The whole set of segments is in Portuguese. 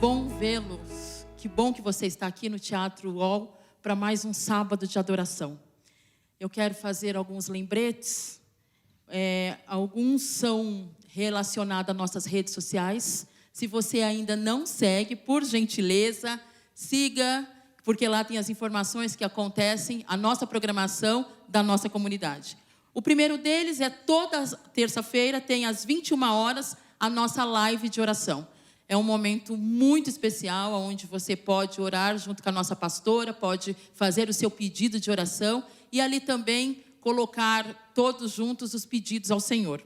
bom vê-los. Que bom que você está aqui no Teatro UOL para mais um sábado de adoração. Eu quero fazer alguns lembretes. Alguns são relacionados às nossas redes sociais. Se você ainda não segue, por gentileza, siga, porque lá tem as informações que acontecem, a nossa programação da nossa comunidade. O primeiro deles é toda terça-feira, tem às 21 horas, a nossa live de oração. É um momento muito especial, onde você pode orar junto com a nossa pastora, pode fazer o seu pedido de oração e ali também colocar todos juntos os pedidos ao Senhor.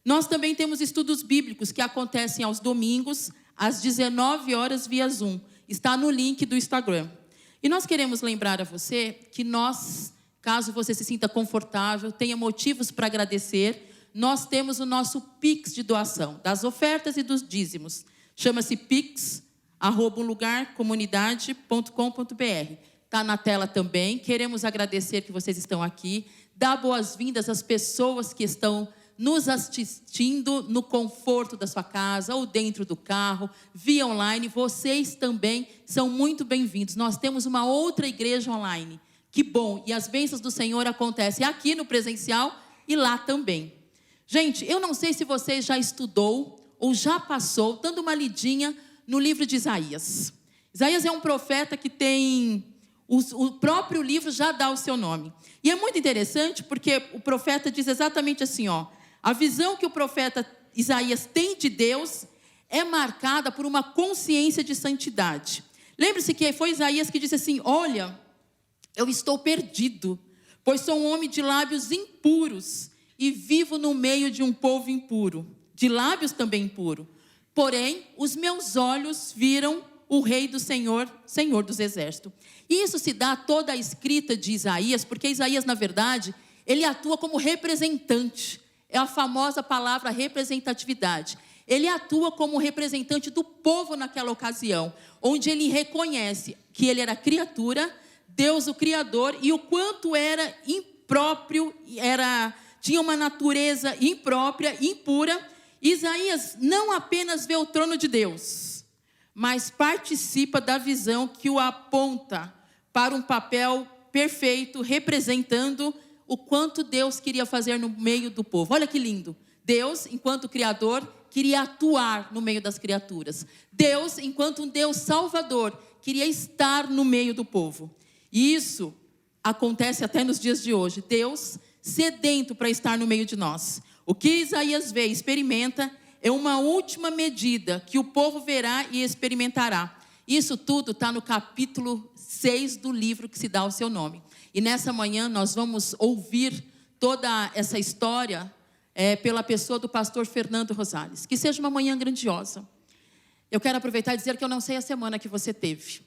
Nós também temos estudos bíblicos que acontecem aos domingos, às 19 horas via Zoom. Está no link do Instagram. E nós queremos lembrar a você que nós, caso você se sinta confortável, tenha motivos para agradecer, nós temos o nosso Pix de doação, das ofertas e dos dízimos. Chama-se pix@lugarcomunidade.com.br. Está na tela também. Queremos agradecer que vocês estão aqui. Dar boas-vindas às pessoas que estão nos assistindo no conforto da sua casa ou dentro do carro, via online. Vocês também são muito bem-vindos. Nós temos uma outra igreja online. Que bom! E as bênçãos do Senhor acontecem aqui no presencial e lá também. Gente, eu não sei se você já estudou ou já passou, dando uma lidinha no livro de Isaías. Isaías é um profeta que tem... O próprio livro já dá o seu nome. E é muito interessante porque o profeta diz exatamente assim, ó. A visão que o profeta Isaías tem de Deus é marcada por uma consciência de santidade. Lembre-se que foi Isaías que disse assim, olha, eu estou perdido, pois sou um homem de lábios impuros e vivo no meio de um povo impuro. De lábios também impuro. Porém, os meus olhos viram o Rei do Senhor, Senhor dos Exércitos. E isso se dá a toda a escrita de Isaías, porque Isaías, na verdade, ele atua como representante. É a famosa palavra representatividade. Ele atua como representante do povo naquela ocasião, onde ele reconhece que ele era criatura, Deus o Criador, e o quanto era impróprio, tinha uma natureza imprópria, impura. Isaías não apenas vê o trono de Deus, mas participa da visão que o aponta para um papel perfeito, representando o quanto Deus queria fazer no meio do povo. Olha que lindo. Deus, enquanto Criador, queria atuar no meio das criaturas. Deus, enquanto um Deus Salvador, queria estar no meio do povo. E isso acontece até nos dias de hoje. Deus sedento para estar no meio de nós. O que Isaías vê e experimenta é uma última medida que o povo verá e experimentará. Isso tudo está no capítulo 6 do livro que se dá o seu nome. E nessa manhã nós vamos ouvir toda essa história pela pessoa do pastor Fernando Rosales. Que seja uma manhã grandiosa. Eu quero aproveitar e dizer que eu não sei a semana que você teve.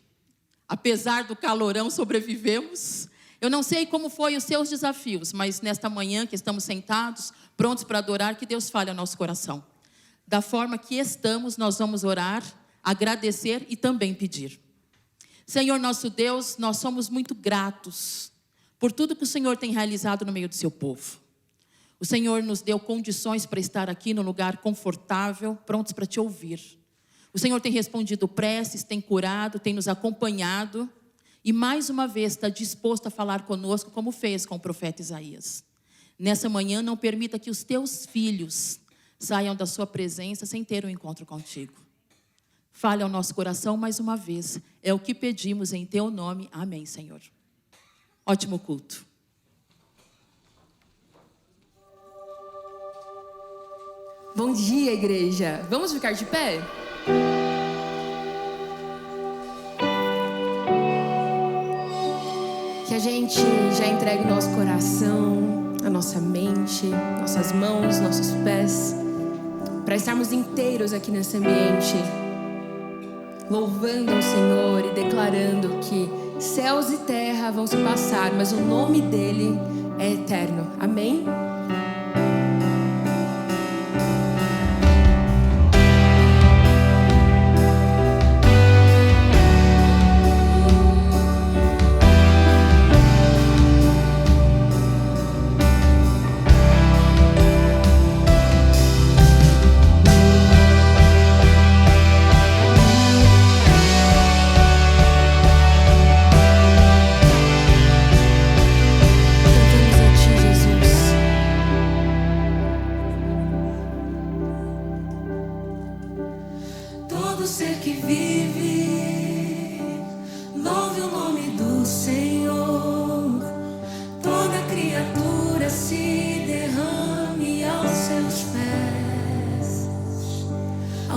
Apesar do calorão, sobrevivemos. Eu não sei como foi os seus desafios, mas nesta manhã que estamos sentados, prontos para adorar, que Deus fale ao nosso coração. Da forma que estamos, nós vamos orar, agradecer e também pedir. Senhor nosso Deus, nós somos muito gratos por tudo que o Senhor tem realizado no meio do seu povo. O Senhor nos deu condições para estar aqui no lugar confortável, prontos para te ouvir. O Senhor tem respondido preces, tem curado, tem nos acompanhado. E mais uma vez está disposto a falar conosco, como fez com o profeta Isaías. Nessa manhã, não permita que os teus filhos saiam da sua presença sem ter um encontro contigo. Fale ao nosso coração mais uma vez. É o que pedimos em teu nome. Amém, Senhor. Ótimo culto. Bom dia, igreja. Vamos ficar de pé? Que a gente já entregue o nosso coração, a nossa mente, nossas mãos, nossos pés, para estarmos inteiros aqui nesse ambiente, louvando o Senhor e declarando que céus e terra vão se passar, mas o nome dele é eterno. Amém?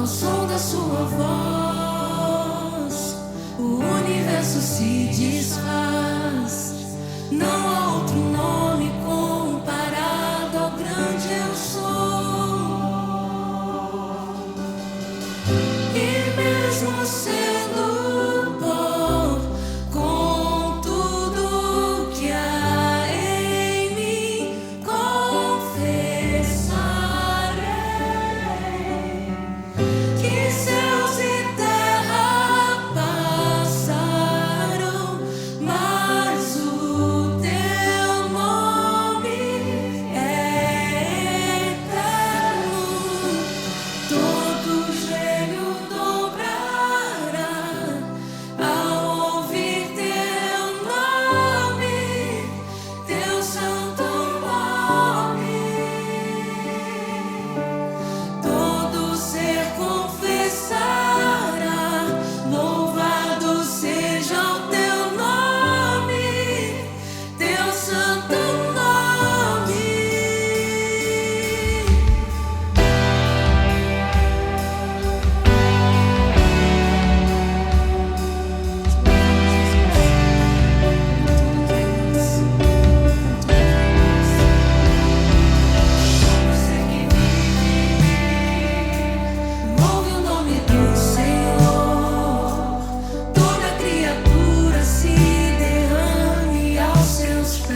Ao som da sua voz, o universo se desfaz. Não há outro nome comparado ao grande eu sou. E mesmo sendo pó, com tudo que há em mim, confessarei que céus e terra passaram, mas o teu nome é eterno. Todo joelho dobrará ao ouvir teu nome, teu santo nome. Todo ser confessará, louvado seja o teu nome, teu santo nome. Você que vive, ouve o nome do Senhor. Toda criatura se derrame aos seus pés.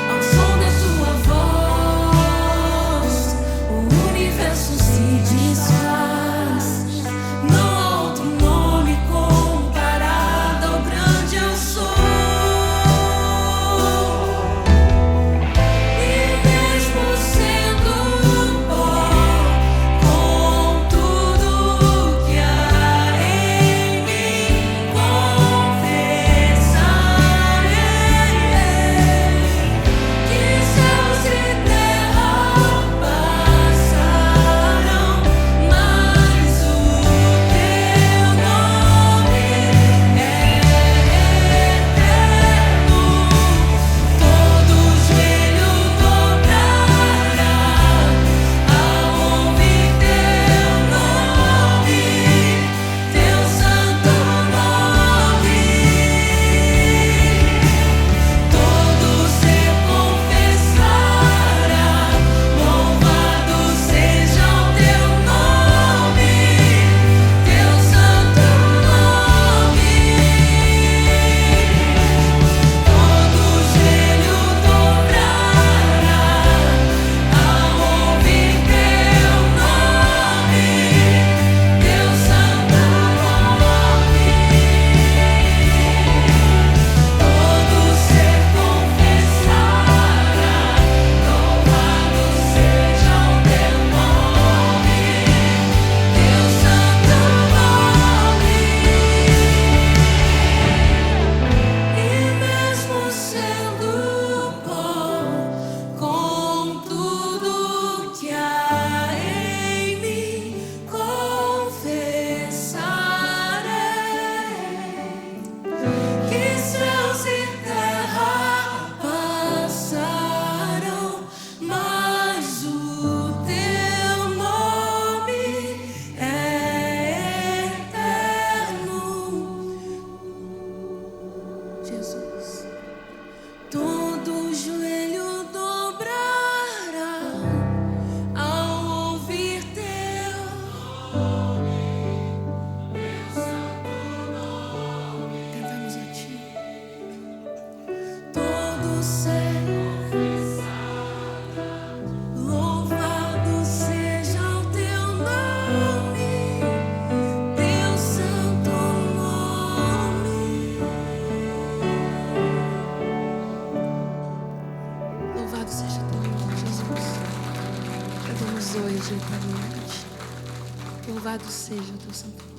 Ao som da sua voz, o universo se desfaz. Não há outro nome comparado ao grande eu sou. E mesmo sendo pó, com tudo que há em mim, confessarei que céus e terra passarão, mas o teu nome é eterno. Todo joelho dobrará ao ouvir teu nome, teu santo nome. Todo ser confessará, louvado seja o teu nome, teu santo nome. Todo joelho dobrará ao ouvir teu nome, teu santo nome. Todo ser confessará, louvado seja o teu nome, teu santo nome. E mesmo sendo pó, com tudo que há em mim, confessarei que céus e terra passaram, mas o teu nome é eterno. Jesus, todo joelho dobrará ao ouvir teu cantamos a ti. Todo ser louvado seja o teu nome, teu santo nome. Louvado seja o teu nome, Jesus. Cantamos hoje eternamente. Louvado seja o teu santo nome.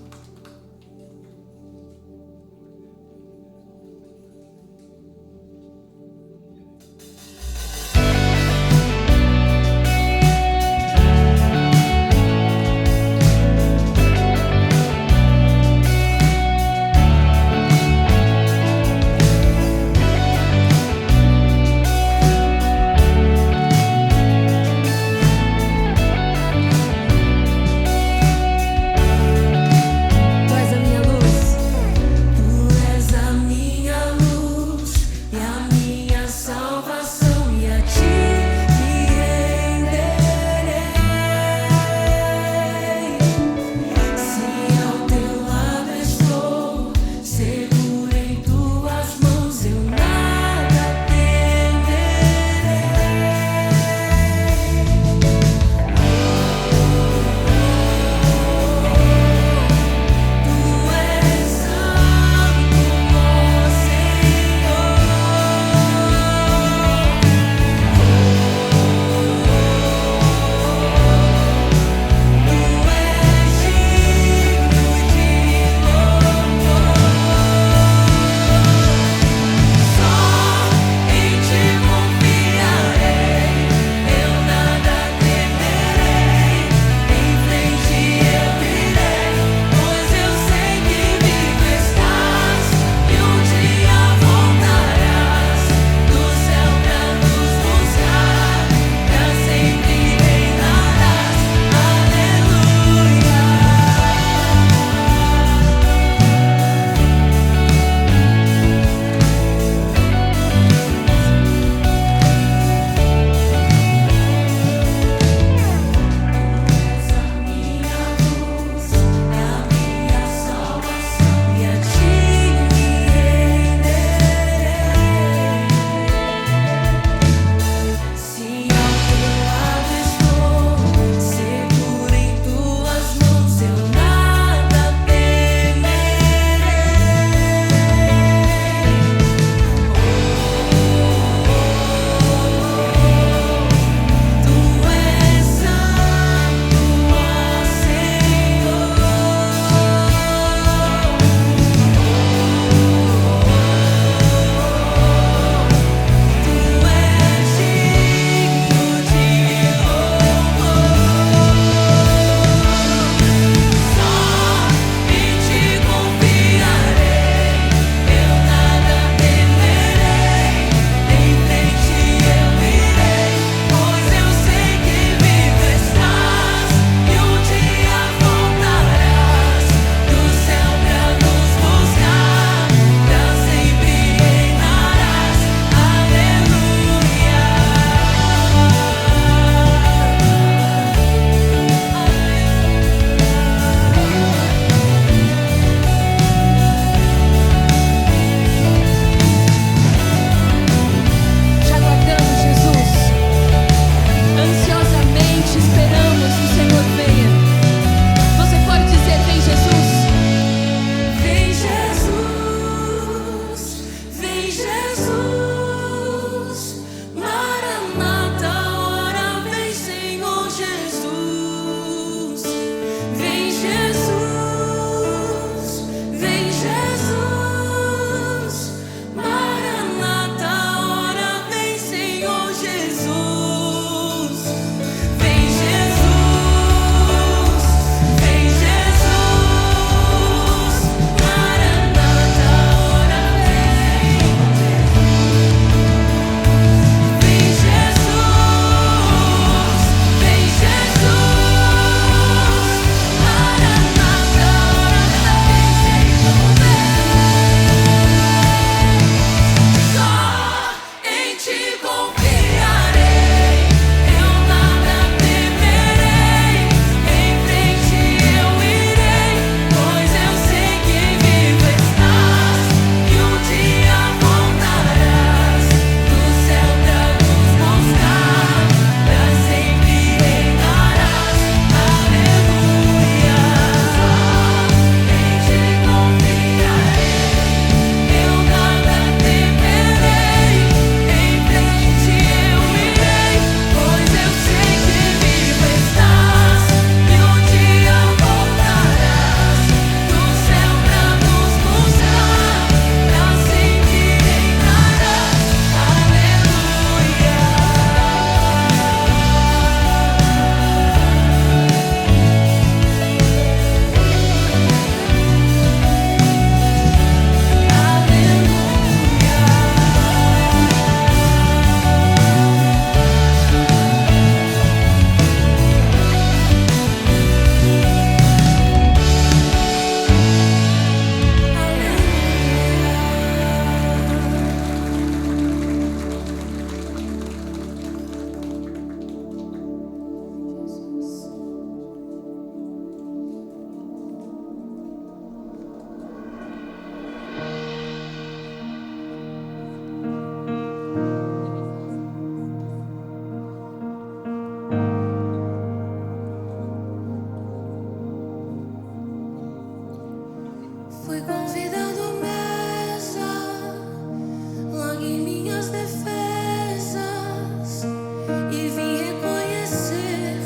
e vim reconhecer,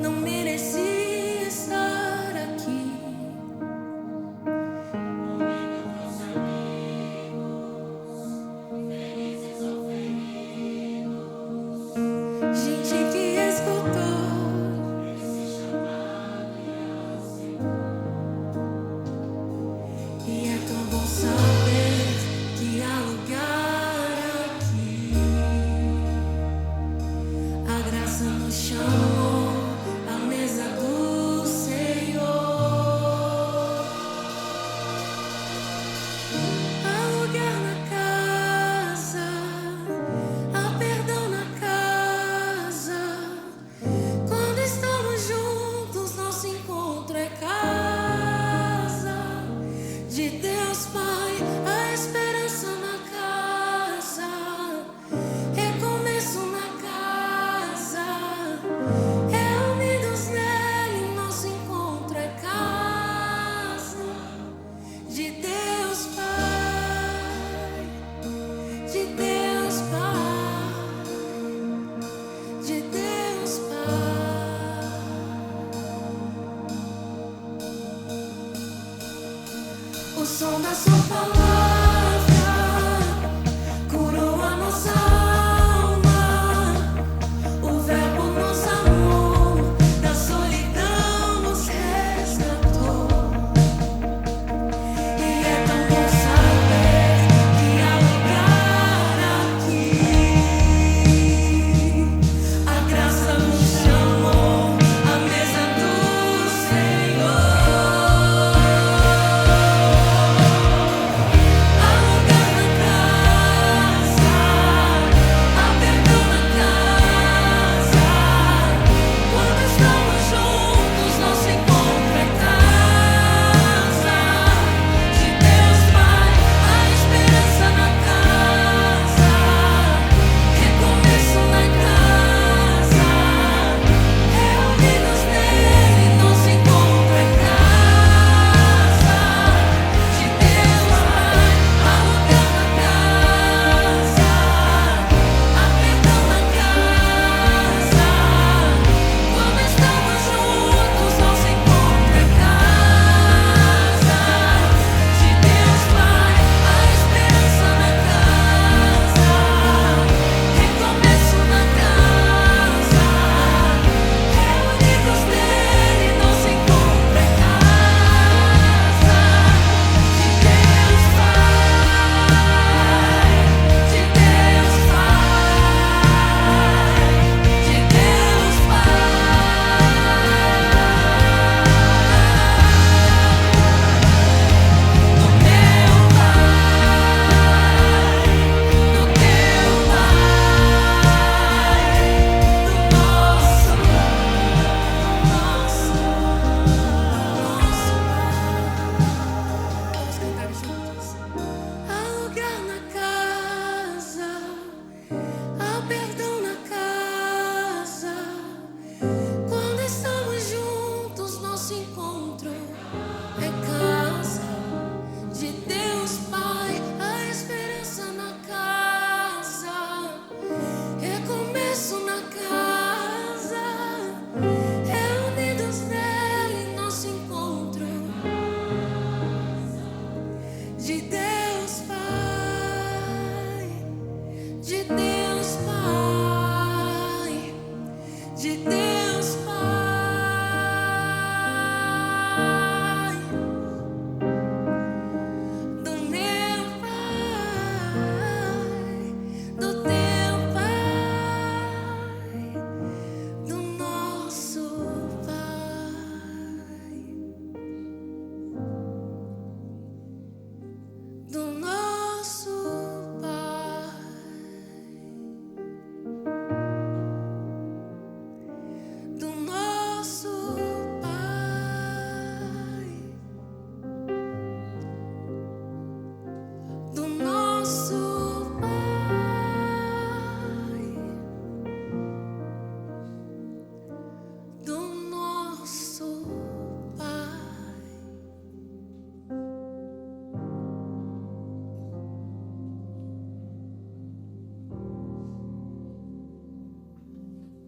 não mereci estar aqui. Gente que escutou e é tão bom saber que há lugar aqui. A graça nos chamou à mesa do Senhor. Há lugar na casa, há perdão na casa. Quando estamos juntos, nosso encontro é casa de Deus Pai, a esperança na casa, recomeço na casa, reunidos nele, nosso encontro é casa de Deus Pai, de Deus Pai, de Deus Pai. O som da sua palavra curou a nossa alma. O verbo nos amou, da solidão nos resgatou. E é tão bom saber que há lugar aqui. A graça nos chamou à mesa do Senhor.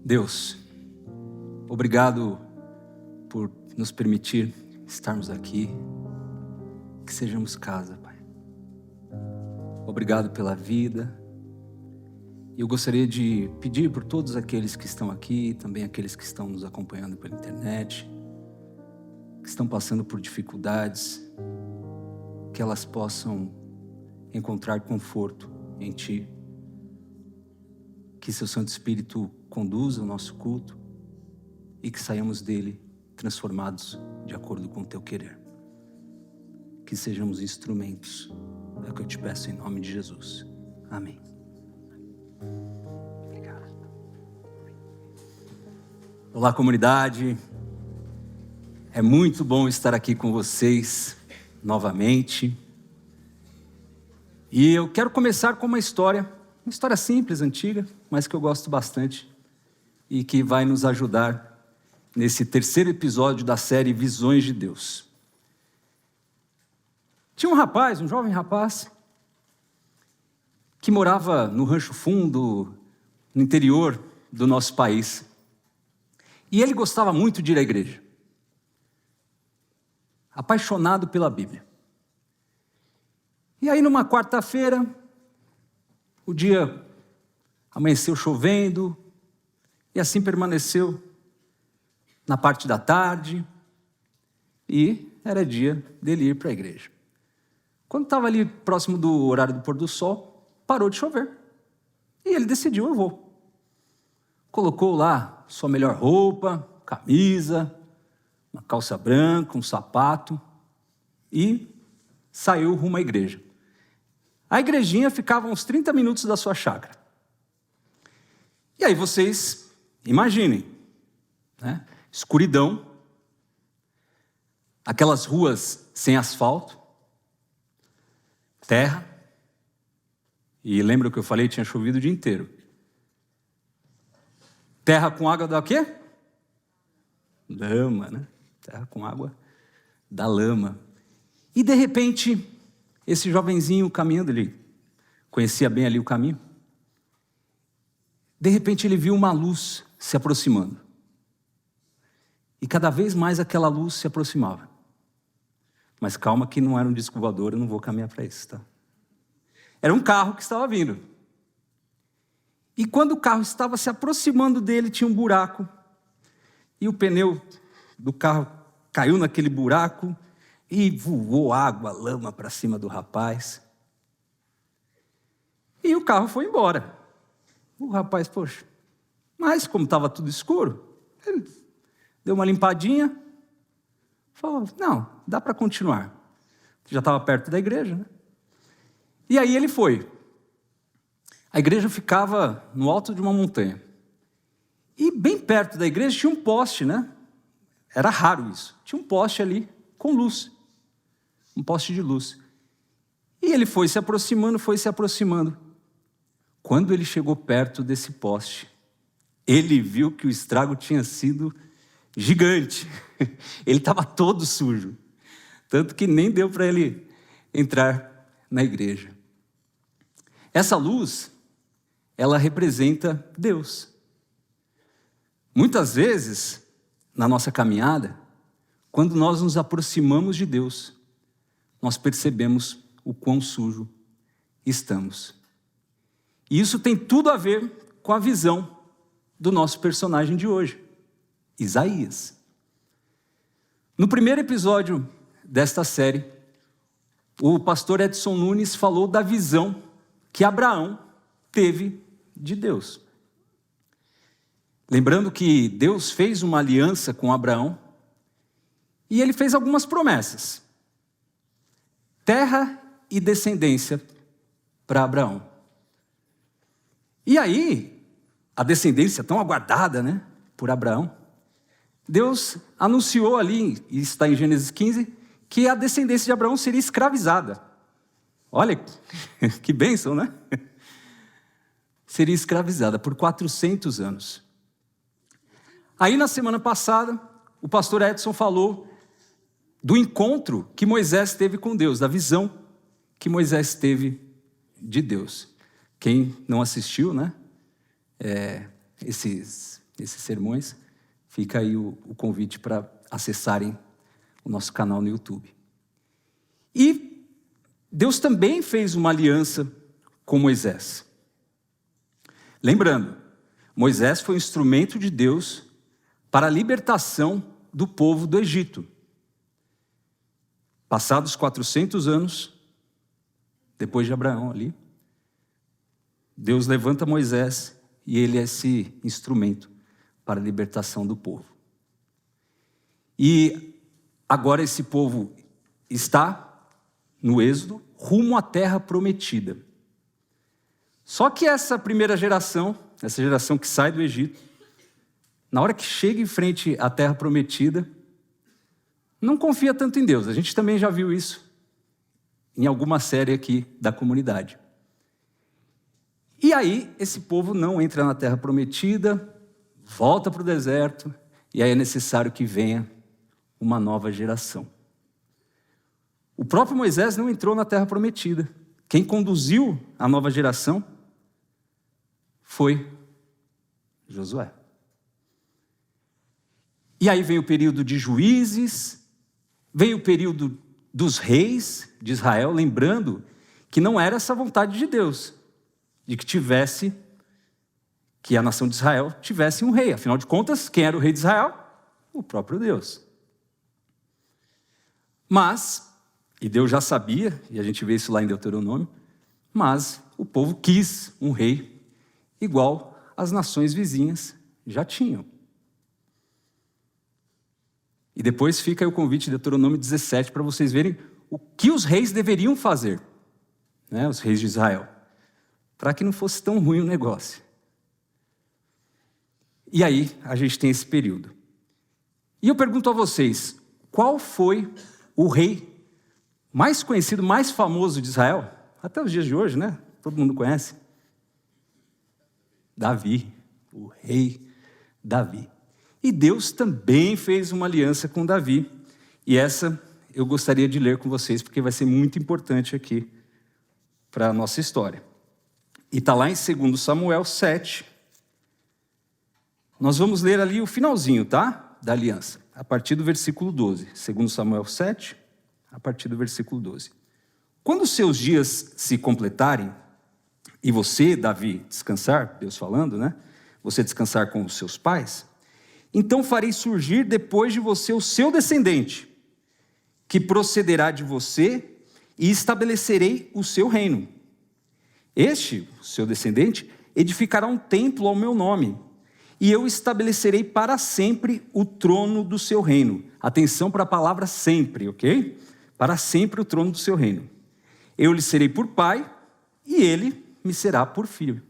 Deus, obrigado por nos permitir estarmos aqui, que sejamos casa, Pai. Obrigado pela vida. E eu gostaria de pedir por todos aqueles que estão aqui, também aqueles que estão nos acompanhando pela internet, que estão passando por dificuldades, que elas possam encontrar conforto em Ti. Que Seu Santo Espírito conduza o nosso culto e que saiamos dele transformados de acordo com o Teu querer. Que sejamos instrumentos. É o que eu te peço em nome de Jesus. Amém. Obrigado. Olá, comunidade. É muito bom estar aqui com vocês novamente. E eu quero começar com uma história simples, antiga, mas que eu gosto bastante e que vai nos ajudar nesse terceiro episódio da série Visões de Deus. Tinha um jovem rapaz, que morava no Rancho Fundo, no interior do nosso país. E ele gostava muito de ir à igreja. Apaixonado pela Bíblia. E aí, numa quarta-feira, o dia amanheceu chovendo, e assim permaneceu na parte da tarde, e era dia dele ir para a igreja. Quando estava ali próximo do horário do pôr do sol, parou de chover. E ele decidiu, eu vou. Colocou lá sua melhor roupa, camisa, uma calça branca, um sapato, e saiu rumo à igreja. A igrejinha ficava a uns 30 minutos da sua chácara. E aí vocês imaginem, né? Escuridão, aquelas ruas sem asfalto, terra, e lembra o que eu falei? Tinha chovido o dia inteiro. Terra com água da quê? Lama, né? Terra com água da lama. E de repente, esse jovenzinho caminhando, ele conhecia bem ali o caminho. De repente ele viu uma luz se aproximando. E cada vez mais aquela luz se aproximava. Mas calma que não era um disco voador, eu não vou caminhar para isso, tá? Era um carro que estava vindo. E quando o carro estava se aproximando dele, tinha um buraco. E o pneu do carro caiu naquele buraco e voou água, lama para cima do rapaz. E o carro foi embora. O rapaz, poxa, mas como estava tudo escuro, ele deu uma limpadinha, falou, não, dá para continuar. Já estava perto da igreja, né? E aí ele foi. A igreja ficava no alto de uma montanha. E bem perto da igreja tinha um poste, né? Era raro isso. Tinha um poste ali com luz. Um poste de luz. E ele foi se aproximando. Quando ele chegou perto desse poste, ele viu que o estrago tinha sido gigante. Ele estava todo sujo. Tanto que nem deu para ele entrar na igreja. Essa luz, ela representa Deus. Muitas vezes, na nossa caminhada, quando nós nos aproximamos de Deus, nós percebemos o quão sujo estamos. E isso tem tudo a ver com a visão do nosso personagem de hoje, Isaías. No primeiro episódio desta série, o pastor Edson Nunes falou da visão que Abraão teve de Deus. Lembrando que Deus fez uma aliança com Abraão e ele fez algumas promessas. Terra e descendência para Abraão. E aí, a descendência tão aguardada, né, por Abraão, Deus anunciou ali, e está em Gênesis 15, que a descendência de Abraão seria escravizada. Olha, que bênção, né? Seria escravizada por 400 anos. Aí, na semana passada, o pastor Edson falou do encontro que Moisés teve com Deus, da visão que Moisés teve de Deus. Quem não assistiu, né? Esses esses sermões, fica aí o convite para acessarem o nosso canal no YouTube. E Deus também fez uma aliança com Moisés. Lembrando, Moisés foi um instrumento de Deus para a libertação do povo do Egito. Passados 400 anos, depois de Abraão ali, Deus levanta Moisés e ele é esse instrumento para a libertação do povo. E agora esse povo está no êxodo, rumo à terra prometida. Só que essa primeira geração, essa geração que sai do Egito, na hora que chega em frente à terra prometida, não confia tanto em Deus. A gente também já viu isso em alguma série aqui da comunidade. E aí, esse povo não entra na terra prometida, volta para o deserto, e aí é necessário que venha uma nova geração. O próprio Moisés não entrou na terra prometida. Quem conduziu a nova geração foi Josué. E aí vem o período de juízes, vem o período dos reis de Israel, lembrando que não era essa vontade de Deus, de que a nação de Israel tivesse um rei. Afinal de contas, quem era o rei de Israel? O próprio Deus. Mas, e Deus já sabia, e a gente vê isso lá em Deuteronômio, mas o povo quis um rei igual as nações vizinhas já tinham. E depois fica aí o convite de Deuteronômio 17 para vocês verem o que os reis deveriam fazer, né, os reis de Israel, para que não fosse tão ruim o negócio. E aí a gente tem esse período. E eu pergunto a vocês, qual foi o rei mais conhecido, mais famoso de Israel? Até os dias de hoje, né? Todo mundo conhece. Davi, o rei Davi. E Deus também fez uma aliança com Davi. E essa eu gostaria de ler com vocês, porque vai ser muito importante aqui para a nossa história. E está lá em 2 Samuel 7. Nós vamos ler ali o finalzinho, tá? Da aliança, a partir do versículo 12. 2 Samuel 7, a partir do versículo 12. Quando os seus dias se completarem, e você, Davi, descansar, Deus falando, né? Você descansar com os seus pais, então farei surgir depois de você o seu descendente, que procederá de você, e estabelecerei o seu reino. Este, o seu descendente, edificará um templo ao meu nome, e eu estabelecerei para sempre o trono do seu reino. Atenção para a palavra sempre, ok? Para sempre o trono do seu reino. Eu lhe serei por pai, e ele me será por filho.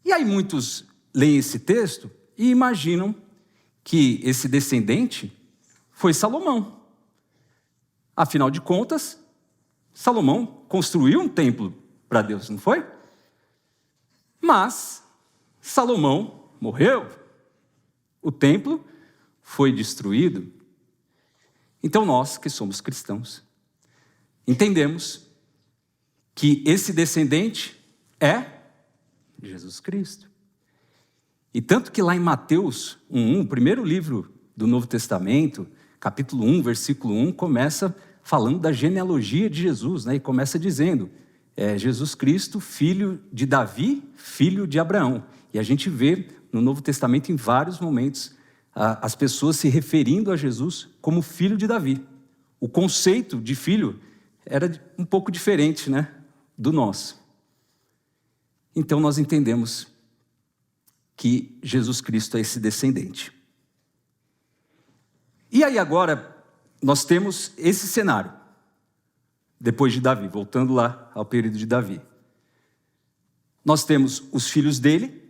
E aí muitos leem esse texto e imaginam que esse descendente foi Salomão. Afinal de contas, Salomão construiu um templo para Deus, não foi? Mas Salomão morreu, o templo foi destruído. Então nós, que somos cristãos, entendemos que esse descendente é Jesus Cristo. E tanto que lá em Mateus 1:1, o primeiro livro do Novo Testamento, capítulo 1, versículo 1, começa falando da genealogia de Jesus, né? E começa dizendo, Jesus Cristo, filho de Davi, filho de Abraão. E a gente vê no Novo Testamento, em vários momentos, as pessoas se referindo a Jesus como filho de Davi. O conceito de filho era um pouco diferente, né, do nosso. Então nós entendemos que Jesus Cristo é esse descendente. E aí agora nós temos esse cenário, depois de Davi, voltando lá ao período de Davi. Nós temos os filhos dele,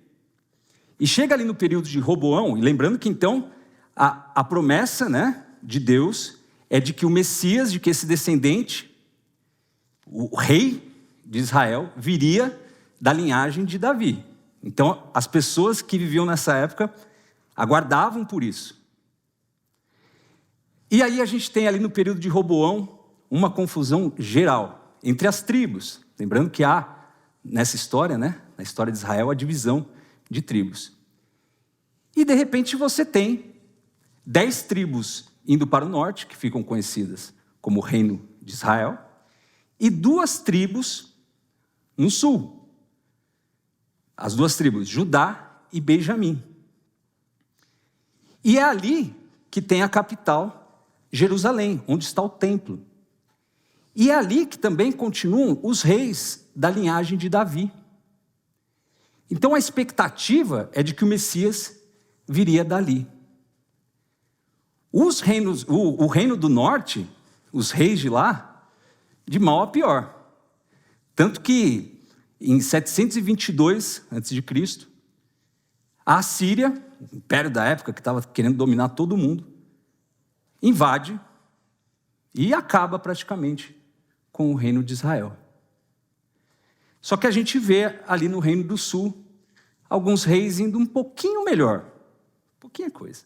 e chega ali no período de Roboão, e lembrando que então a promessa, né, de Deus é de que o Messias, de que esse descendente, o rei de Israel, viria da linhagem de Davi. Então as pessoas que viviam nessa época aguardavam por isso. E aí a gente tem ali no período de Roboão uma confusão geral entre as tribos. Lembrando que há nessa história, né, na história de Israel, a divisão de tribos. E, de repente, você tem 10 tribos indo para o norte, que ficam conhecidas como o Reino de Israel, e 2 tribos no sul. As 2 tribos, Judá e Benjamim. E é ali que tem a capital, Jerusalém, onde está o templo. E é ali que também continuam os reis da linhagem de Davi. Então a expectativa é de que o Messias viria dali. O reino do norte, os reis de lá, de mal a pior. Tanto que em 722 a.C., a Assíria, o império da época que estava querendo dominar todo mundo, invade e acaba praticamente com o reino de Israel. Só que a gente vê ali no Reino do Sul alguns reis indo um pouquinho melhor, pouquinha coisa.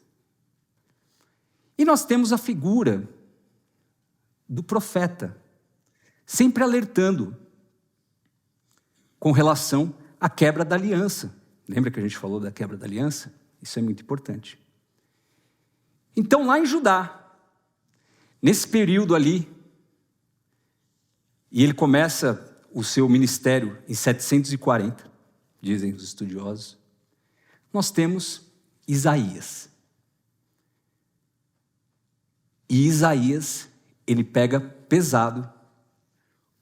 E nós temos a figura do profeta, sempre alertando com relação à quebra da aliança. Lembra que a gente falou da quebra da aliança? Isso é muito importante. Então, lá em Judá, nesse período ali, e ele começa o seu ministério em 740, dizem os estudiosos, nós temos Isaías. E Isaías, ele pega pesado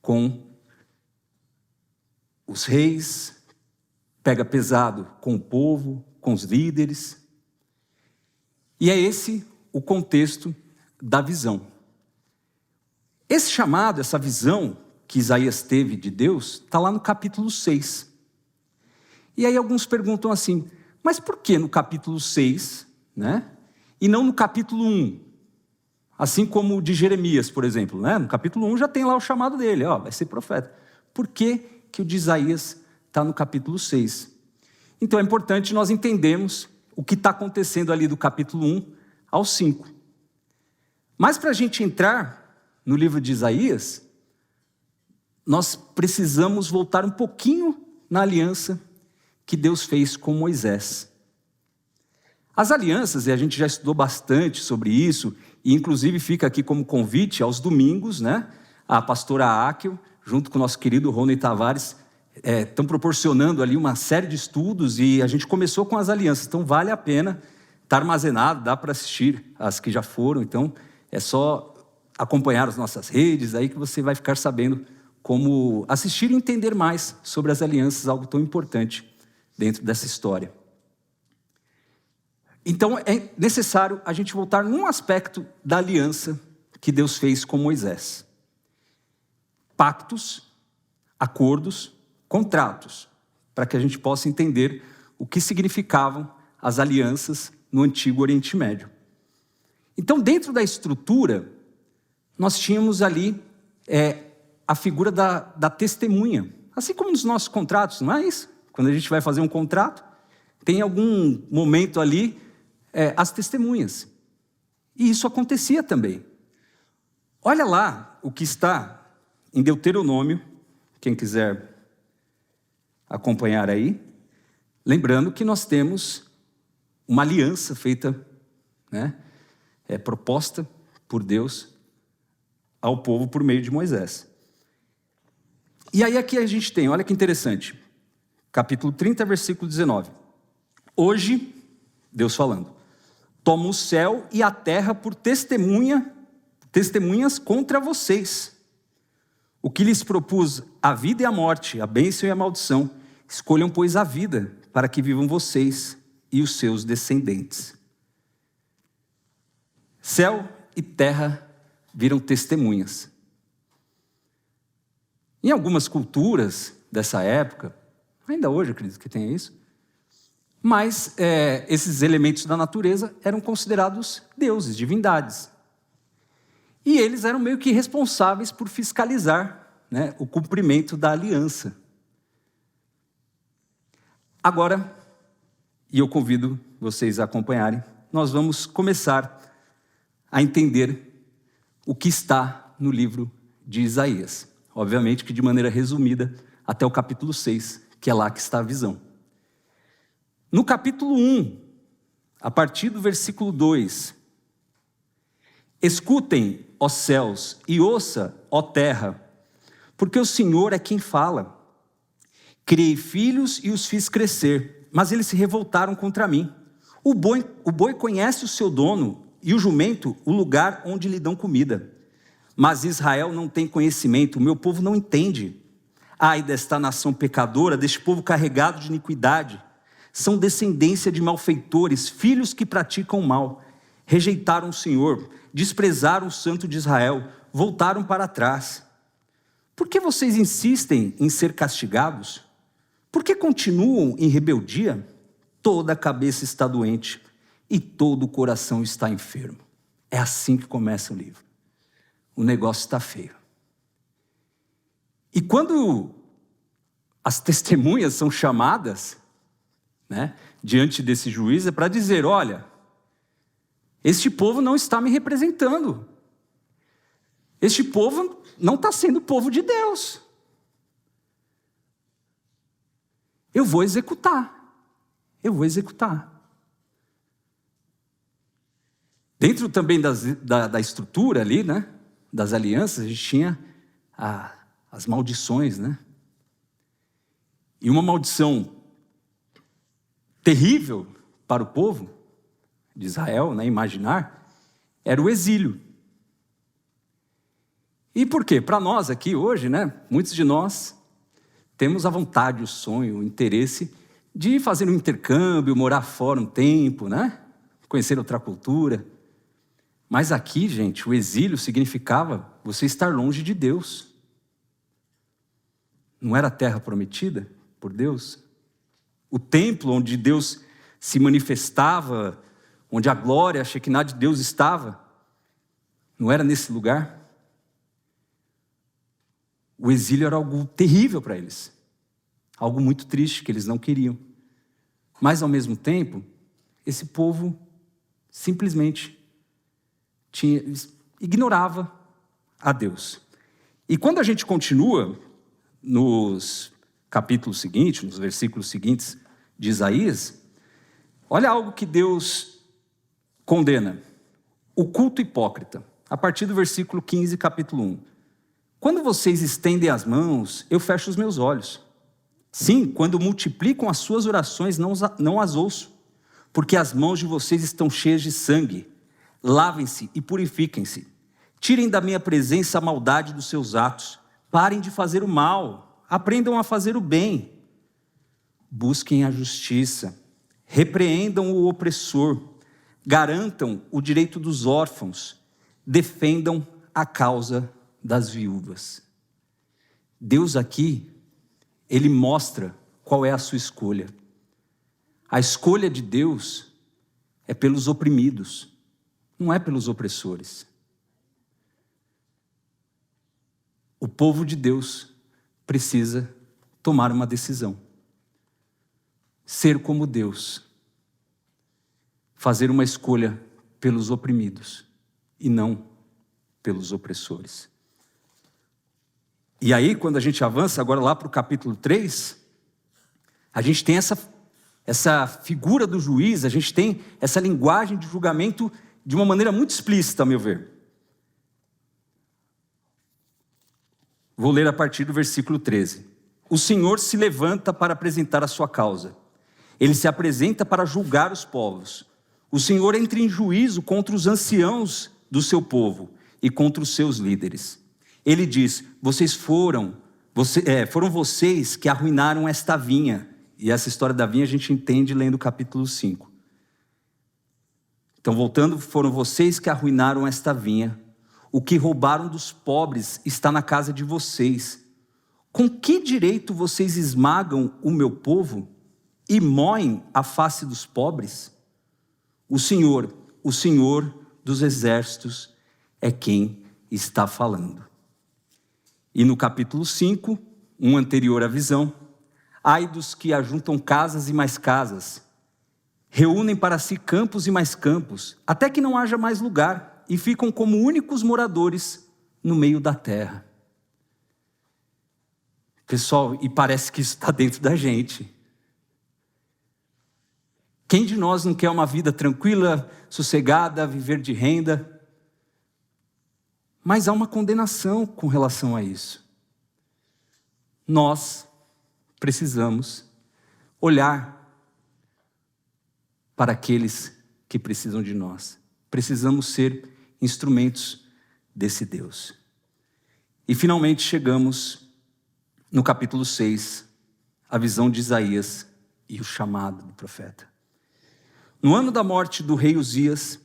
com os reis, pega pesado com o povo, com os líderes. E é esse o contexto da visão. Esse chamado, essa visão que Isaías teve de Deus, está lá no capítulo 6. E aí alguns perguntam assim, mas por que no capítulo 6, né? E não no capítulo 1? Assim como o de Jeremias, por exemplo, né? No capítulo 1 já tem lá o chamado dele, vai ser profeta. Por que que o de Isaías está no capítulo 6? Então é importante nós entendermos o que está acontecendo ali do capítulo 1 ao 5. Mas para a gente entrar no livro de Isaías, nós precisamos voltar um pouquinho na aliança que Deus fez com Moisés. As alianças, e a gente já estudou bastante sobre isso, e inclusive fica aqui como convite aos domingos, né? A pastora Áquil, junto com o nosso querido Rony Tavares, estão proporcionando ali uma série de estudos, e a gente começou com as alianças, então vale a pena, está armazenado, dá para assistir as que já foram, então é só acompanhar as nossas redes, aí que você vai ficar sabendo como assistir e entender mais sobre as alianças, algo tão importante dentro dessa história. Então é necessário a gente voltar num aspecto da aliança que Deus fez com Moisés. Pactos, acordos, contratos, para que a gente possa entender o que significavam as alianças no Antigo Oriente Médio. Então, dentro da estrutura, nós tínhamos ali a figura da testemunha, assim como nos nossos contratos, não é isso? Quando a gente vai fazer um contrato, tem algum momento ali, as testemunhas. E isso acontecia também. Olha lá o que está em Deuteronômio, quem quiser acompanhar aí, lembrando que nós temos uma aliança feita, né, proposta por Deus ao povo por meio de Moisés. E aí aqui a gente tem, olha que interessante, capítulo 30, versículo 19. Hoje, Deus falando, tomo o céu e a terra por testemunhas contra vocês. O que lhes propus a vida e a morte, a bênção e a maldição, escolham, pois, a vida, para que vivam vocês e os seus descendentes. Céu e terra viram testemunhas. Em algumas culturas dessa época, ainda hoje acredito que tenha isso, mas esses elementos da natureza eram considerados deuses, divindades. E eles eram meio que responsáveis por fiscalizar, né, o cumprimento da aliança. Agora, e eu convido vocês a acompanharem, nós vamos começar a entender o que está no livro de Isaías. Obviamente que de maneira resumida, até o capítulo 6, que é lá que está a visão. No capítulo 1, a partir do versículo 2, escutem, ó céus, e ouça, ó terra, porque o Senhor é quem fala. Criei filhos e os fiz crescer, mas eles se revoltaram contra mim. O boi conhece o seu dono, e o jumento o lugar onde lhe dão comida. Mas Israel não tem conhecimento, o meu povo não entende. Ai desta nação pecadora, deste povo carregado de iniquidade. São descendência de malfeitores, filhos que praticam mal. Rejeitaram o Senhor, desprezaram o Santo de Israel, voltaram para trás. Por que vocês insistem em ser castigados? Por que continuam em rebeldia? Toda a cabeça está doente e todo o coração está enfermo. É assim que começa o livro. O negócio está feio. E quando as testemunhas são chamadas, diante desse juiz, é para dizer, olha, este povo não está me representando. Este povo não está sendo o povo de Deus. Eu vou executar. Dentro também da estrutura ali, das alianças, a gente tinha as maldições, E uma maldição terrível para o povo de Israel, imaginar, era o exílio. E por quê? Para nós aqui hoje, muitos de nós temos a vontade, o sonho, o interesse de fazer um intercâmbio, morar fora um tempo, conhecer outra cultura. Mas aqui, gente, o exílio significava você estar longe de Deus. Não era a terra prometida por Deus? O templo onde Deus se manifestava, onde a glória, a Shekinah de Deus estava, não era nesse lugar? O exílio era algo terrível para eles, algo muito triste que eles não queriam. Mas, ao mesmo tempo, esse povo simplesmente ignorava a Deus. E quando a gente continua nos capítulos seguintes, nos versículos seguintes de Isaías, olha algo que Deus condena: o culto hipócrita. A partir do versículo 15, capítulo 1. Quando vocês estendem as mãos, eu fecho os meus olhos. Sim, quando multiplicam as suas orações, não as ouço, porque as mãos de vocês estão cheias de sangue. Lavem-se e purifiquem-se. Tirem da minha presença a maldade dos seus atos. Parem de fazer o mal. Aprendam a fazer o bem. Busquem a justiça. Repreendam o opressor. Garantam o direito dos órfãos. Defendam a causa das viúvas. Deus aqui, Ele mostra qual é a sua escolha. A escolha de Deus é pelos oprimidos, não é pelos opressores. O povo de Deus precisa tomar uma decisão. Ser como Deus. Fazer uma escolha pelos oprimidos e não pelos opressores. E aí, quando a gente avança agora lá para o capítulo 3, a gente tem essa figura do juiz, a gente tem essa linguagem de julgamento de uma maneira muito explícita, a meu ver. Vou ler a partir do versículo 13. O Senhor se levanta para apresentar a sua causa. Ele se apresenta para julgar os povos. O Senhor entra em juízo contra os anciãos do seu povo e contra os seus líderes. Ele diz, foram vocês que arruinaram esta vinha. E essa história da vinha a gente entende lendo o capítulo 5. Então, voltando, foram vocês que arruinaram esta vinha. O que roubaram dos pobres está na casa de vocês. Com que direito vocês esmagam o meu povo e moem a face dos pobres? O Senhor dos exércitos é quem está falando. E no capítulo 5, um anterior à visão, ai dos que ajuntam casas e mais casas, reúnem para si campos e mais campos, até que não haja mais lugar, e ficam como únicos moradores no meio da terra. Pessoal, e parece que isso está dentro da gente. Quem de nós não quer uma vida tranquila, sossegada, viver de renda? Mas há uma condenação com relação a isso. Nós precisamos olhar para aqueles que precisam de nós. Precisamos ser instrumentos desse Deus. E finalmente chegamos no capítulo 6, a visão de Isaías e o chamado do profeta. No ano da morte do rei Uzias,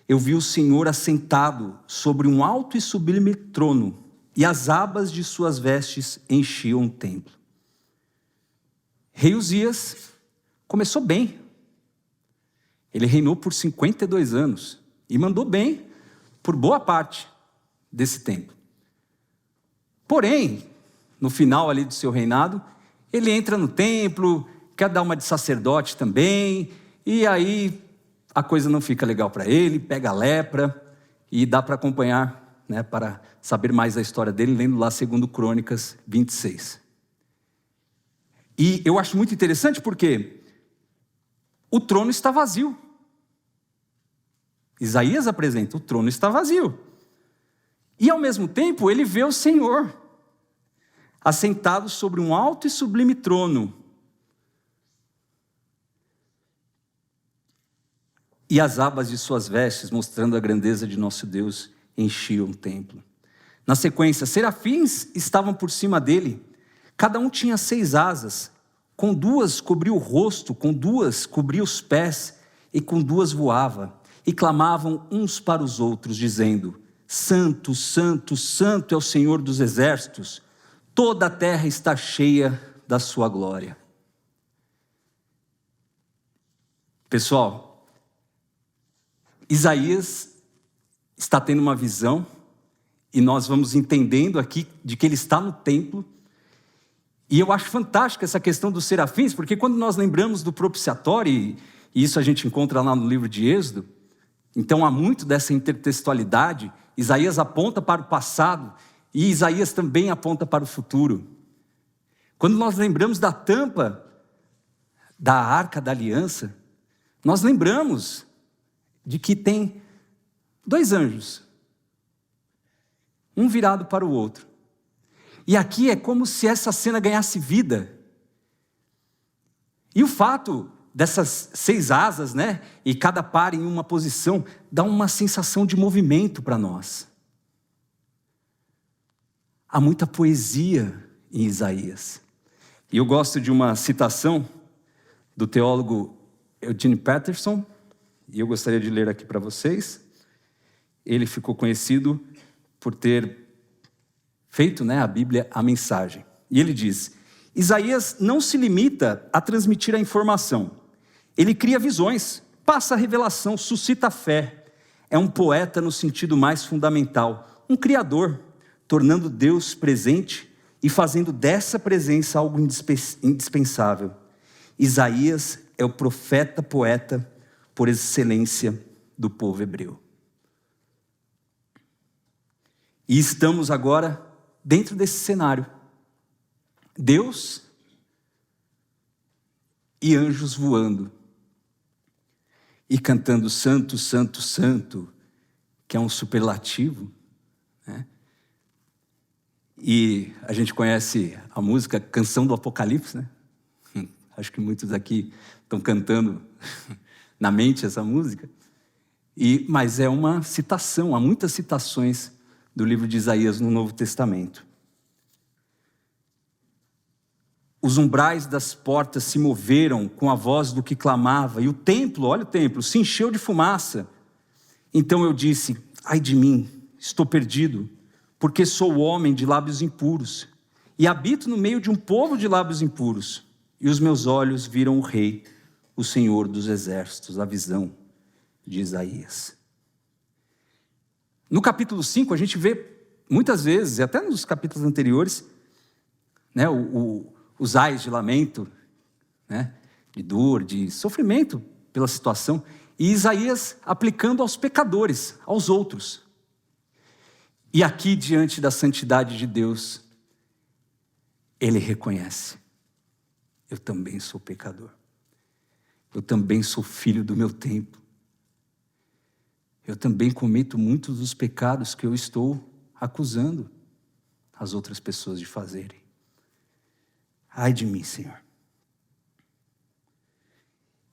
eu vi o Senhor assentado sobre um alto e sublime trono, e as abas de suas vestes enchiam o templo. Rei Uzias começou bem. Ele reinou por 52 anos e mandou bem por boa parte desse tempo. Porém, no final ali do seu reinado, ele entra no templo, quer dar uma de sacerdote também, e aí a coisa não fica legal para ele, pega a lepra, e dá para acompanhar, né, para saber mais a história dele, lendo lá 2 Crônicas 26. E eu acho muito interessante porque o trono está vazio. Isaías apresenta, o trono está vazio. E ao mesmo tempo ele vê o Senhor assentado sobre um alto e sublime trono. E as abas de suas vestes, mostrando a grandeza de nosso Deus, enchiam o templo. Na sequência, serafins estavam por cima dele. Cada um tinha 6 asas. Com 2 cobria o rosto, com 2 cobria os pés, e com 2 voava. E clamavam uns para os outros, dizendo: Santo, Santo, Santo é o Senhor dos exércitos. Toda a terra está cheia da sua glória. Pessoal, Isaías está tendo uma visão, e nós vamos entendendo aqui de que ele está no templo. E eu acho fantástica essa questão dos serafins, porque quando nós lembramos do propiciatório, e isso a gente encontra lá no livro de Êxodo, então há muito dessa intertextualidade. Isaías aponta para o passado, e Isaías também aponta para o futuro. Quando nós lembramos da tampa da Arca da Aliança, nós lembramos de que tem 2 anjos, um virado para o outro. E aqui é como se essa cena ganhasse vida. E o fato dessas 6 asas, né, e cada par em uma posição, dá uma sensação de movimento para nós. Há muita poesia em Isaías. E eu gosto de uma citação do teólogo Eugene Peterson, e eu gostaria de ler aqui para vocês. Ele ficou conhecido por ter feito, né, a Bíblia a mensagem. E ele diz: Isaías não se limita a transmitir a informação. Ele cria visões, passa a revelação, suscita a fé. É um poeta no sentido mais fundamental, um criador, tornando Deus presente e fazendo dessa presença algo indispensável. Isaías é o profeta poeta por excelência do povo hebreu. E estamos agora dentro desse cenário. Deus e anjos voando. E cantando Santo, Santo, Santo, que é um superlativo, né? E a gente conhece a música Canção do Apocalipse, né? Acho que muitos aqui estão cantando na mente essa música. Mas é uma citação, há muitas citações do livro de Isaías no Novo Testamento. Os umbrais das portas se moveram com a voz do que clamava, e o templo, olha o templo, se encheu de fumaça. Então eu disse: ai de mim, estou perdido, porque sou homem de lábios impuros, e habito no meio de um povo de lábios impuros. E os meus olhos viram o Rei, o Senhor dos exércitos, a visão de Isaías. No capítulo 5, a gente vê muitas vezes, e até nos capítulos anteriores, né, os ais de lamento, né, de dor, de sofrimento pela situação, e Isaías aplicando aos pecadores, aos outros. E aqui, diante da santidade de Deus, ele reconhece: eu também sou pecador. eu também sou filho do meu tempo. Eu também cometo muitos dos pecados que eu estou acusando as outras pessoas de fazerem. Ai de mim, Senhor.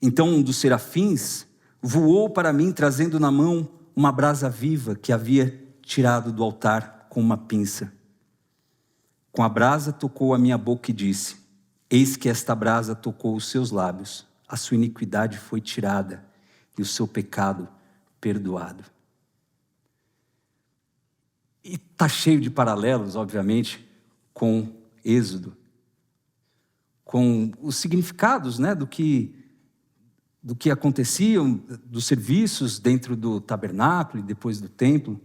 Então um dos serafins voou para mim, trazendo na mão uma brasa viva que havia tirado do altar com uma pinça. Com a brasa tocou a minha boca e disse: eis que esta brasa tocou os seus lábios, a sua iniquidade foi tirada e o seu pecado perdoado. E está cheio de paralelos, obviamente, com Êxodo, com os significados, né, do que aconteciam, dos serviços dentro do tabernáculo e depois do templo.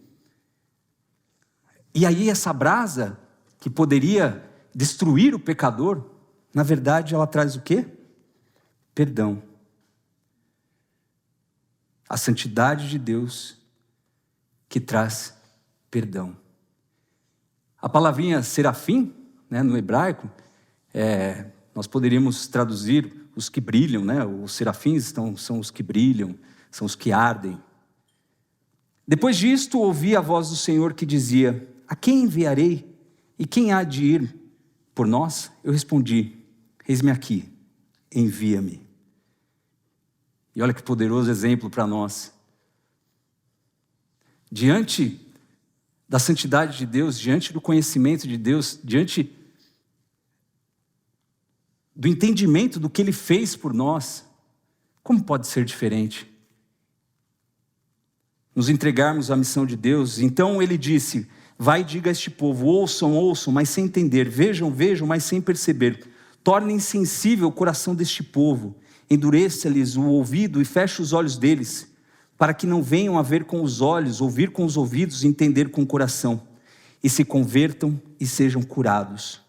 E aí essa brasa, que poderia destruir o pecador, na verdade ela traz o quê? Perdão. A santidade de Deus que traz perdão. A palavrinha serafim, né, no hebraico, nós poderíamos traduzir os que brilham, né? Os serafins são os que brilham, são os que ardem. Depois disto, ouvi a voz do Senhor que dizia: a quem enviarei? E quem há de ir por nós? Eu respondi: eis-me aqui, envia-me. E olha que poderoso exemplo para nós. Diante da santidade de Deus, diante do conhecimento de Deus, diante do entendimento do que Ele fez por nós, como pode ser diferente? Nos entregarmos à missão de Deus. Então Ele disse: vai e diga a este povo, ouçam, mas sem entender, vejam, mas sem perceber. Torne insensível o coração deste povo, endureça-lhes o ouvido e feche os olhos deles, para que não venham a ver com os olhos, ouvir com os ouvidos e entender com o coração, e se convertam e sejam curados.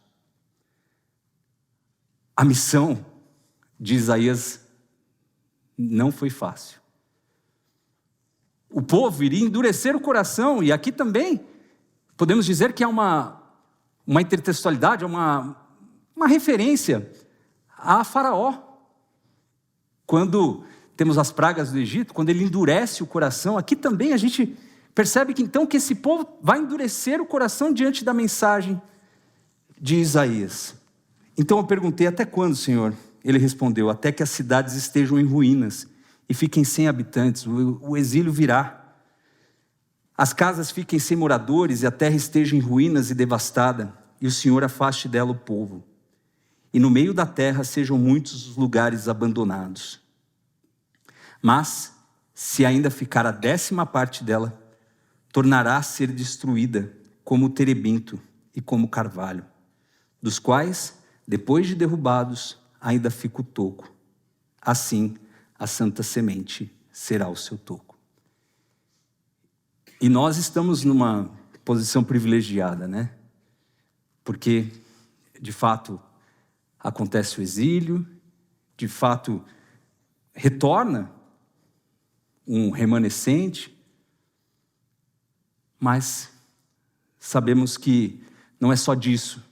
A missão de Isaías não foi fácil. O povo iria endurecer o coração, e aqui também podemos dizer que é uma intertextualidade, uma referência a Faraó. Quando temos as pragas do Egito, quando ele endurece o coração, aqui também a gente percebe que então que esse povo vai endurecer o coração diante da mensagem de Isaías. Então eu perguntei: até quando, Senhor? Ele respondeu: até que as cidades estejam em ruínas e fiquem sem habitantes, o exílio virá. As casas fiquem sem moradores e a terra esteja em ruínas e devastada, e o Senhor afaste dela o povo. E no meio da terra sejam muitos os lugares abandonados. Mas, se ainda ficar a 10ª parte dela, tornará a ser destruída como o terebinto e como o carvalho, dos quais, depois de derrubados, ainda fica o toco. Assim, a santa semente será o seu toco. E nós estamos numa posição privilegiada, né? Porque, de fato, acontece o exílio, de fato, retorna um remanescente, mas sabemos que não é só disso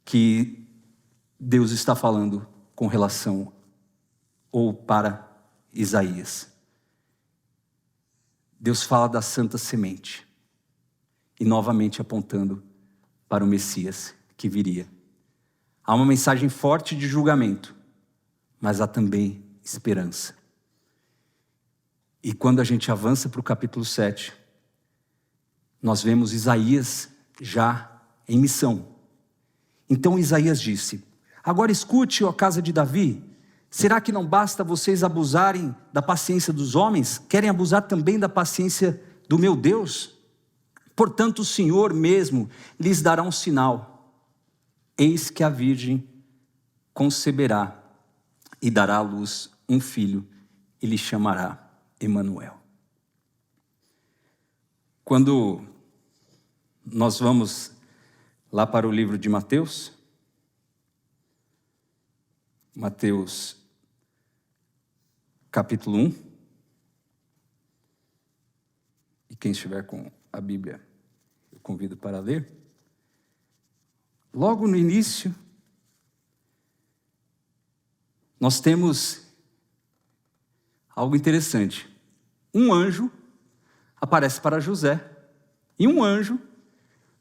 que Deus está falando com relação ou para Isaías. Deus fala da santa semente e novamente apontando para o Messias que viria. Há uma mensagem forte de julgamento, mas há também esperança. E quando a gente avança para o capítulo 7, nós vemos Isaías já em missão. Então Isaías disse: agora escute, ó casa de Davi, será que não basta vocês abusarem da paciência dos homens? Querem abusar também da paciência do meu Deus? Portanto, o Senhor mesmo lhes dará um sinal. Eis que a virgem conceberá e dará à luz um filho, e lhe chamará Emanuel. Quando nós vamos lá para o livro de Mateus, capítulo 1, e quem estiver com a Bíblia, eu convido para ler. Logo no início, nós temos algo interessante. Um anjo aparece para José e um anjo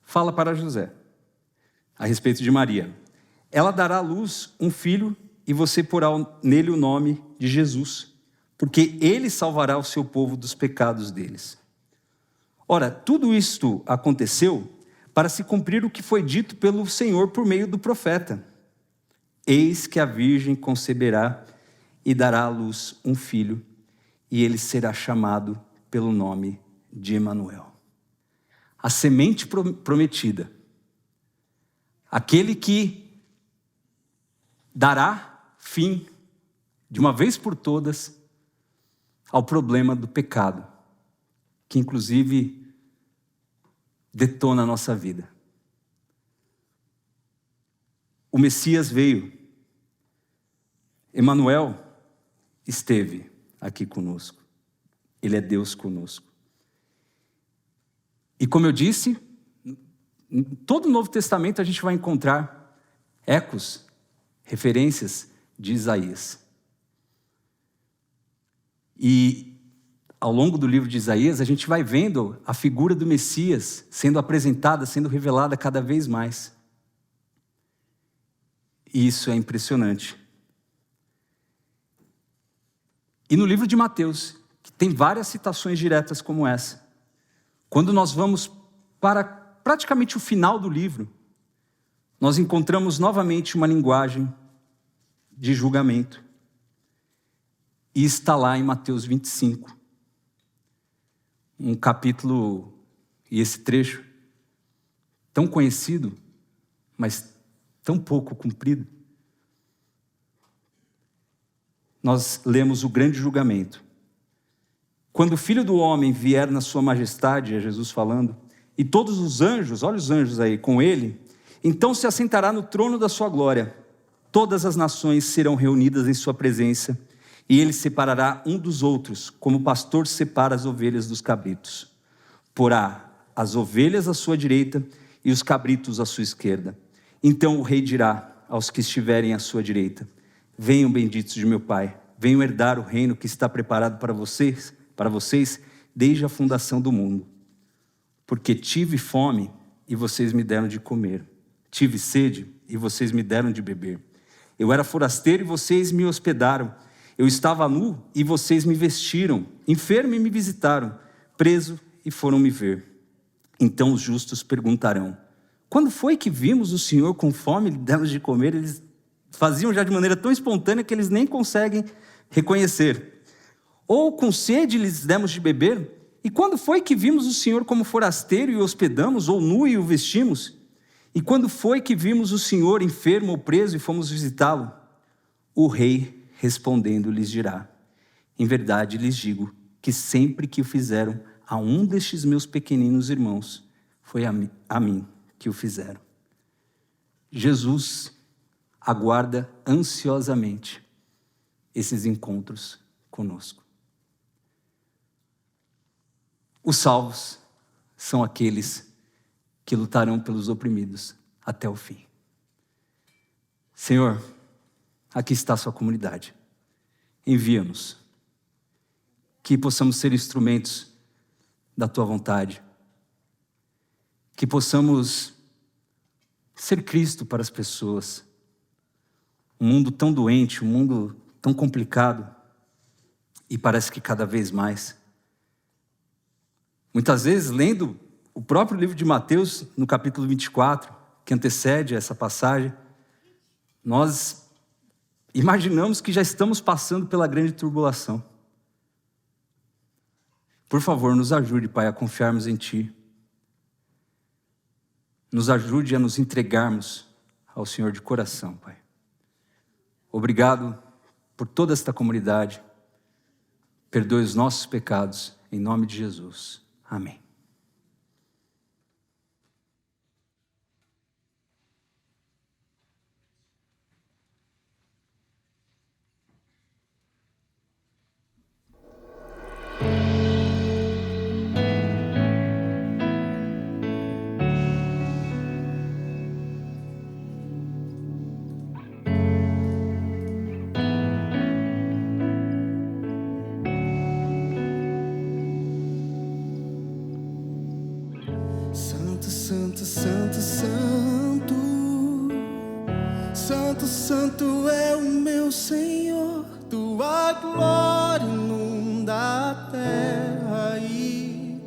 fala para José a respeito de Maria. Ela dará à luz um filho e você porá nele o nome de Jesus, porque ele salvará o seu povo dos pecados deles. Ora, tudo isto aconteceu para se cumprir o que foi dito pelo Senhor por meio do profeta. Eis que a virgem conceberá e dará à luz um filho, e ele será chamado pelo nome de Emanuel. A semente prometida, aquele que dará fim, de uma vez por todas, ao problema do pecado, que inclusive detona a nossa vida. O Messias veio, Emanuel esteve aqui conosco, ele é Deus conosco. E como eu disse, em todo o Novo Testamento a gente vai encontrar ecos, referências de Isaías. E ao longo do livro de Isaías a gente vai vendo a figura do Messias sendo apresentada, sendo revelada cada vez mais. E isso é impressionante. E no livro de Mateus, que tem várias citações diretas como essa, quando nós vamos para praticamente o final do livro, nós encontramos novamente uma linguagem de julgamento. E está lá em Mateus 25. Um capítulo, e esse trecho, tão conhecido, mas tão pouco cumprido. Nós lemos o grande julgamento. Quando o Filho do Homem vier na sua majestade, é Jesus falando, e todos os anjos, olha os anjos aí, com ele, então se assentará no trono da sua glória. Todas as nações serão reunidas em sua presença, e ele separará um dos outros, como o pastor separa as ovelhas dos cabritos. Porá as ovelhas à sua direita e os cabritos à sua esquerda. Então o rei dirá aos que estiverem à sua direita: venham, benditos de meu Pai, venham herdar o reino que está preparado para vocês desde a fundação do mundo. Porque tive fome e vocês me deram de comer. Tive sede e vocês me deram de beber. Eu era forasteiro e vocês me hospedaram. Eu estava nu e vocês me vestiram. Enfermo e me visitaram. Preso e foram me ver. Então os justos perguntarão: quando foi que vimos o Senhor com fome e lhe demos de comer? Eles faziam já de maneira tão espontânea que eles nem conseguem reconhecer. Ou com sede lhes demos de beber? E quando foi que vimos o Senhor como forasteiro e o hospedamos, ou nu e o vestimos? E quando foi que vimos o Senhor enfermo ou preso e fomos visitá-lo? O rei, respondendo, lhes dirá: em verdade lhes digo que sempre que o fizeram a um destes meus pequeninos irmãos, foi a mim que o fizeram. Jesus aguarda ansiosamente esses encontros conosco. Os salvos são aqueles que lutarão pelos oprimidos até o fim. Senhor, aqui está a sua comunidade. Envia-nos, que possamos ser instrumentos da tua vontade, que possamos ser Cristo para as pessoas. Um mundo tão doente, um mundo tão complicado, e parece que cada vez mais. Muitas vezes, lendo o próprio livro de Mateus, no capítulo 24, que antecede essa passagem, nós imaginamos que já estamos passando pela grande tribulação. Por favor, nos ajude, Pai, a confiarmos em Ti. Nos ajude a nos entregarmos ao Senhor de coração, Pai. Obrigado por toda esta comunidade. Perdoe os nossos pecados, em nome de Jesus. Amém. santo é o meu Senhor, tua glória inunda a terra e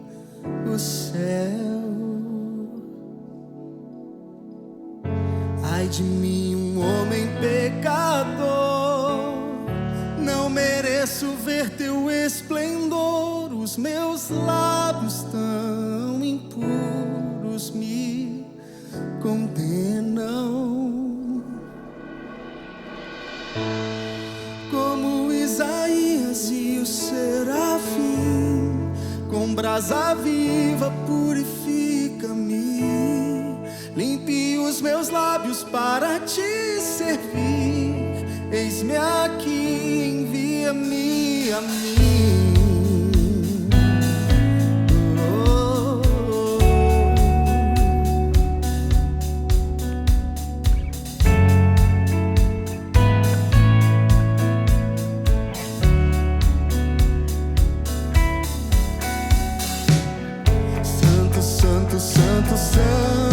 o céu. Ai de mim, um homem pecador, não mereço ver teu esplendor. Os meus lábios tão impuros me condenam. Como Isaías e o serafim, com brasa viva purifica-me. Limpe os meus lábios para te servir. Eis-me aqui, envia-me a mim. Santo, santo, santo,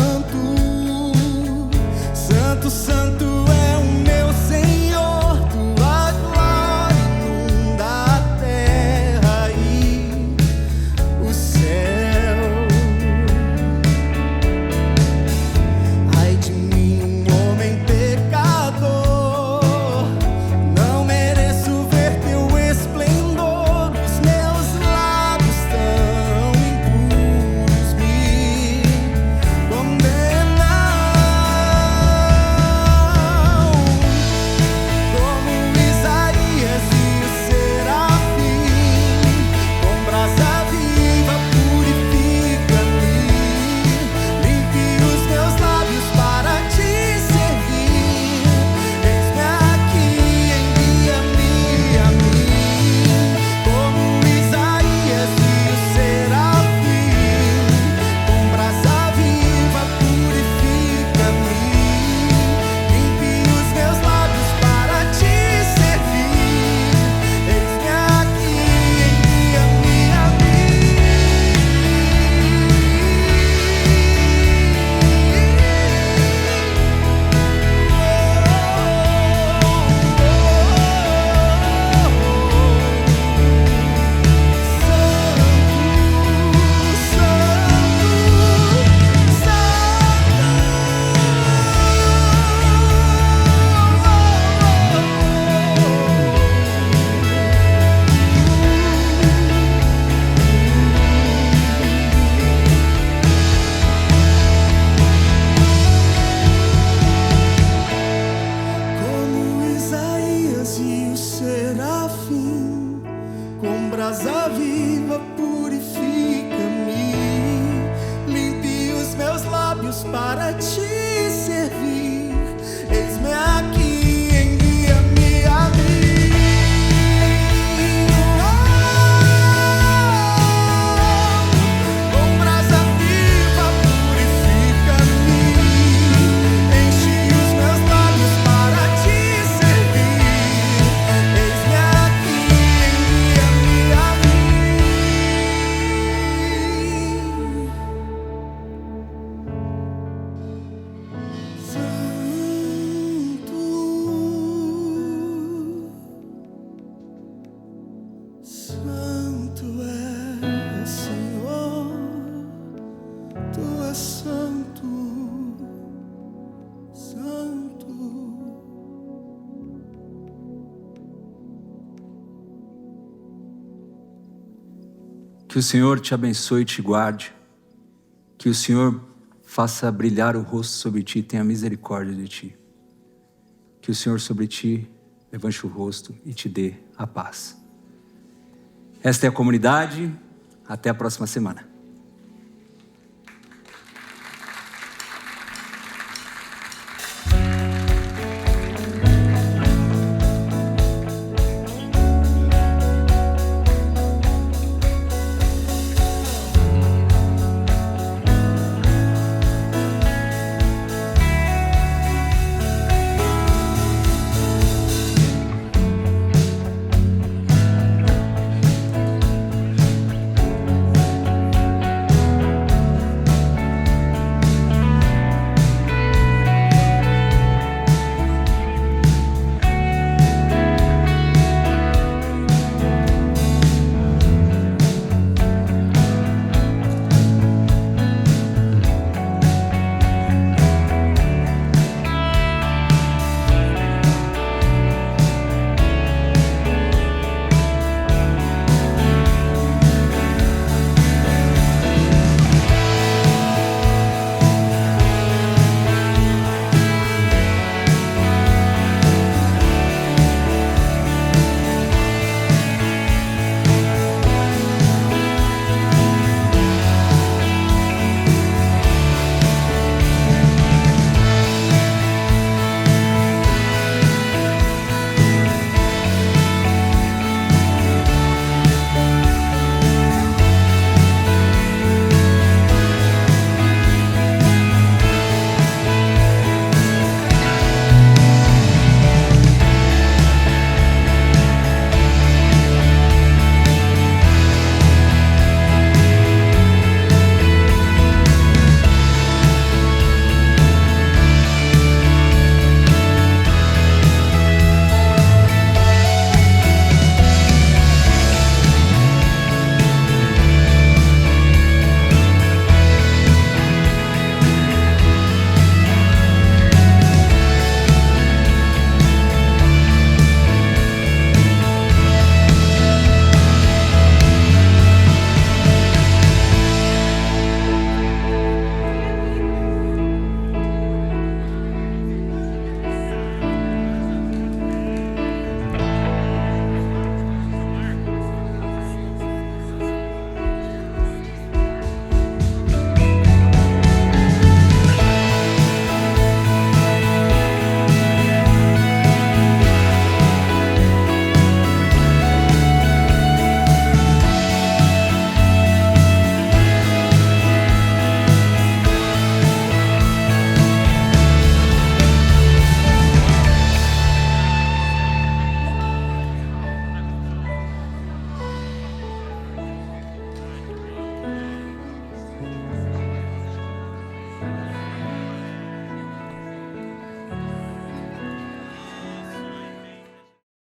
santo é o meu Senhor, tua glória inunda a terra e o céu. Ai de mim, um homem pecador, não mereço ver teu esplendor. Os meus lábios tão impuros me condenam. Como Isaías e o serafim, com brasa viva purifica-me. Limpe os meus lábios para te servir. Eis-me aqui, envia-me a mim. Como Isaías e o serafim, com brasa viva purifica-me. Limpe os meus lábios para te servir. Eis-me aqui, envia-me a mim. Como Isaías e o serafim, com brasa viva purifica-me. Limpe os meus lábios para te servir. Eis-me aqui, envia-me a mim. Com brasa viva purifica-me. Enche os meus lábios para te servir. Eis-me aqui, envia-me a mim. Santo é o Senhor, tu és santo, santo. Que o Senhor te abençoe e te guarde. Que o Senhor faça brilhar o rosto sobre ti e tenha misericórdia de ti. Que o Senhor sobre ti levante o rosto e te dê a paz. Esta é a comunidade. Até a próxima semana.